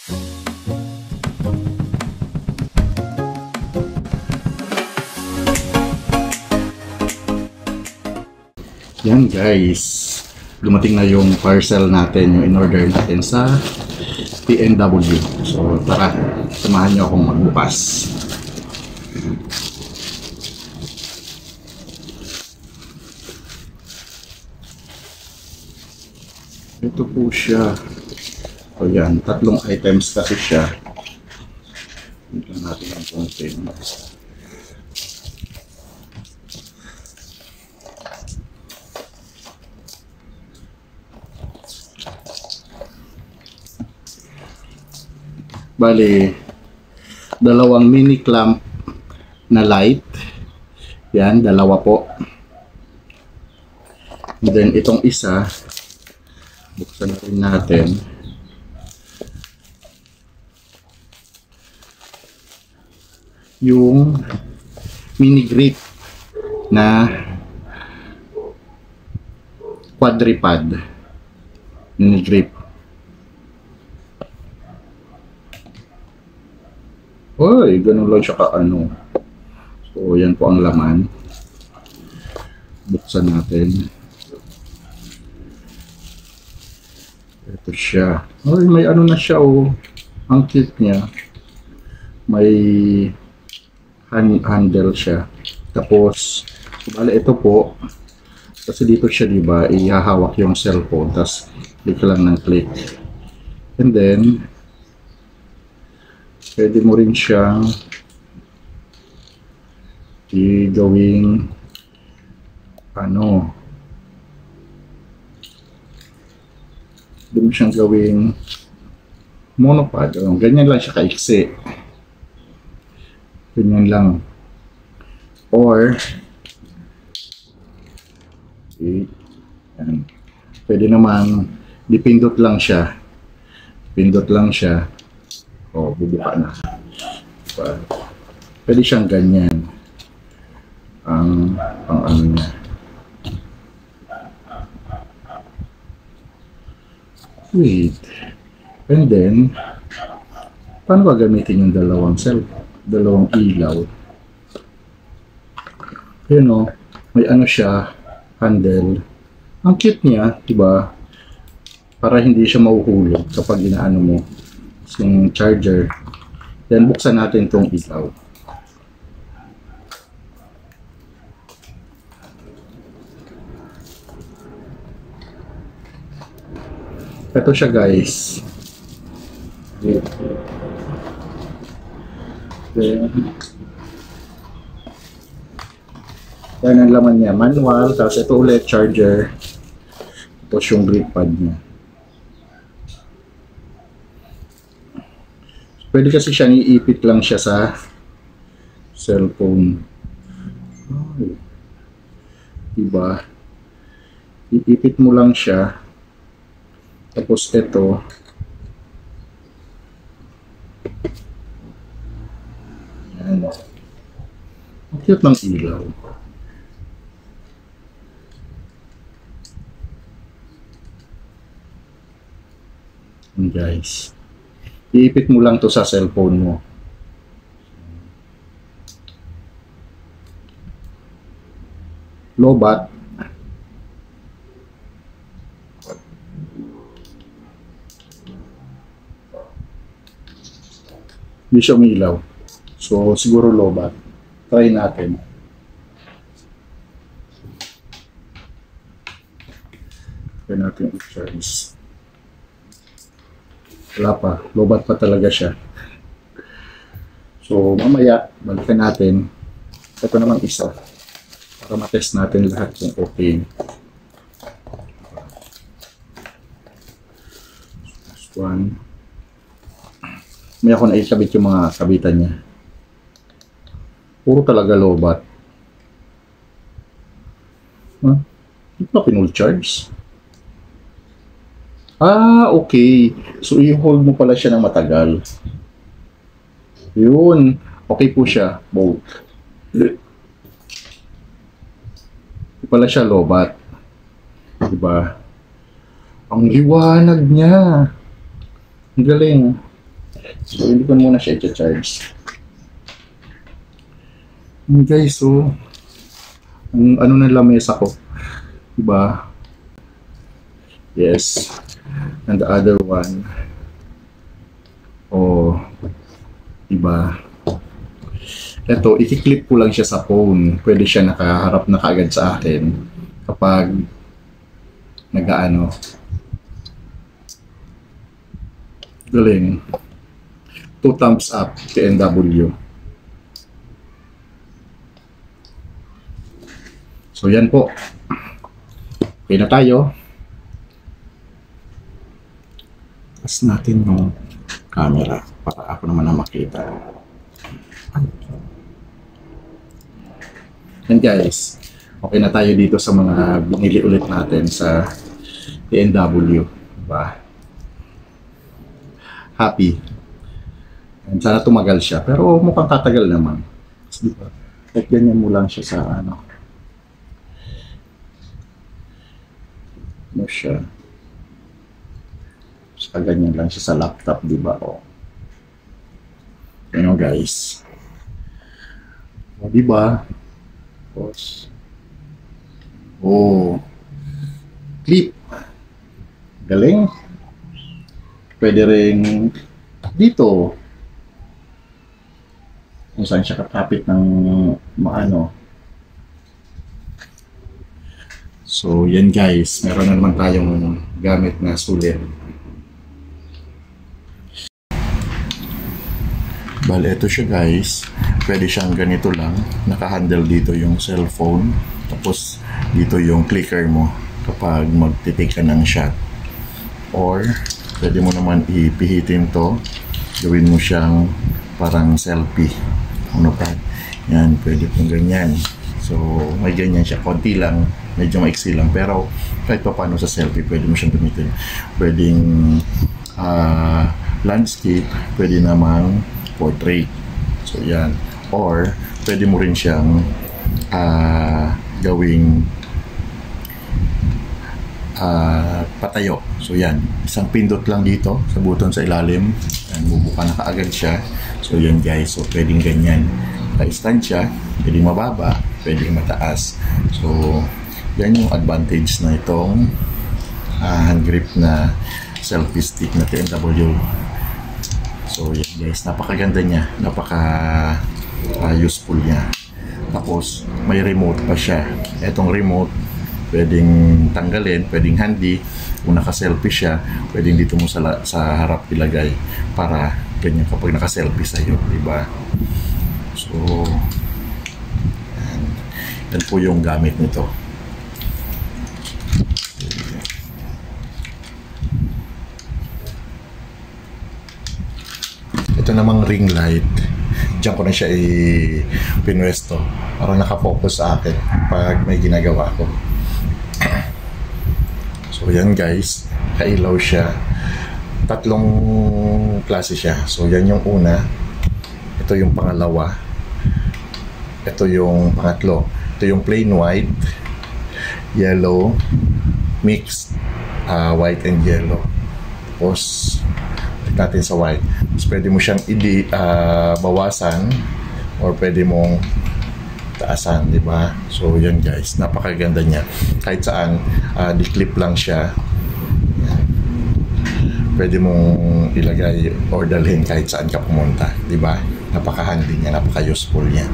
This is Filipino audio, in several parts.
Yan guys, dumating na yung parcel natin, yung in-order natin sa PNW. So tara, samahan nyo akong magbukas. Ito po siya. O yan, 3 items kasi siya. Ito natin ang konti. Bali, 2 mini clamp na light. Yan, 2 po. And then itong isa, buksan na rin natin. Yung mini grip na quadripod. Mini grip. Oy, ganun lang siya kaano. So, yan po ang laman. Buksan natin. Ito siya. Oy, may ano na siya oh. Ang cute niya. May handle siya. Tapos, bale ito po. Kasi dito siya, diba, ihahawak yung cellphone. Tapos, click lang ng click. And then, pwede mo rin siyang gawing ano, pwede mo siyang gawing monopod. Ganyan lang siya kaiksi. Ganyan lang. Or okay, yan. Pwede naman dipindot lang siya. Pindot lang siya. O, bubuka na. Pwede siyang ganyan. Ang ano niya. Wait. And then, paano ba gamitin yung 2 ilaw? Yun o, may ano siya, handle. Ang cute niya, diba? Para hindi siya mahuhulog kapag inaano mo yung charger. Then buksan natin itong ilaw. Ito siya guys. Then, yan ang laman niya. Manual. Tapos ito ulit charger. Tapos yung grip pad niya. Pwede kasi siyang iipit lang siya sa cellphone. Oh, diba? Iipit mo lang siya. Tapos ito. Yan. Ang cute ng ilaw. And guys. Iipit mo lang to sa cellphone mo. Lobat. Hindi siya umilaw. So, siguro lobat. Try natin. Try natin i-charge. Wala pa. Lobat pa talaga siya. So, mamaya, balikan natin. Ito naman isa. Para matest natin lahat kung okay. First one. May ako naikabit yung mga kabitan niya. Puro talaga lobat. Huh? Hindi pa pinul-charge? Ah, okay. So, i-hold mo pala siya ng matagal. Yun. Okay po siya. Both. Hindi pala siya lobat. Diba? Ang liwanag niya. Ang galing. So, hindi ko muna siya i-charge. Guys, so, ang ano ng lamesa ko, diba? Yes. And the other one, oh, diba? Ito, i-clip ko lang siya sa phone. Pwede siya nakaharap na kaagad sa akin kapag nag-ano. Galing. 2 thumbs up, TNW. So yan po. Okay na tayo. Taas natin yung camera para ako naman na makita. And guys, okay na tayo dito sa mga binili ulit natin sa TNW. Diba? Happy. And sana tumagal siya. Pero mukhang tatagal naman. Diba? Like ganyan mo lang siya sa ano. Ano siya. Saka ganyan lang siya sa laptop. Diba? O. Ano guys. O diba? Tapos. Oh. Clip. Galing. Pwede rin dito. Kung saan siya kakapit ng maano. So, yan guys. Meron na naman tayong gamit na sulit. Bale, ito siya guys. Pwede siyang ganito lang. Naka-handle dito yung cellphone. Tapos, dito yung clicker mo kapag magtitake ka ng shot. Or, pwede mo naman ipihitin to. Gawin mo siyang parang selfie. Ano pa? Yan, pwede pong ganyan. So, may ganyan siya. Konti lang. Medyo maiksi lang. Pero, kahit pa paano sa selfie, pwede mo siyang gamitin. Pwedeng landscape. Pwede namang portrait. So, yan. Or, pwede mo rin siyang gawing patayo. So, yan. Isang pindot lang dito sa button sa ilalim. Yan, bubuka na kaagad siya. So, yan guys. So, pwedeng ganyan. Naka-stand siya. Pwedeng mababa. Pwedeng mataas. So, yan yung advantage na itong hand grip na selfie stick na TNW. So yan guys, napakaganda niya, useful niya. Tapos may remote pa siya. Etong remote pwedeng tanggalin, pwedeng handy. Kung naka-selfie siya, pwedeng dito mo sa harap ilagay para ganyan kapag naka-selfie sa iyo, di ba? So yan po yung gamit nito. Ito namang ring light. Diyan ko na siya pinwesto para nakafocus sa akin pag may ginagawa ko. So yan guys, kailaw siya. 3 klase siya. So yan yung una. Ito yung pangalawa. Ito yung pangatlo. Ito yung plain white, yellow, mixed white and yellow. Tapos natin sa white. Tapos pwede mo siyang bawasan or pwede mong taasan, di ba? So yan guys, napakaganda niya. Kahit saan, di-clip lang siya. Yan. Pwede mong ilagay or dalhin kahit saan ka pumunta, di ba? Napaka-handy niya, napaka-useful niya.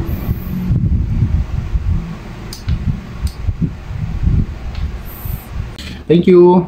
Thank you.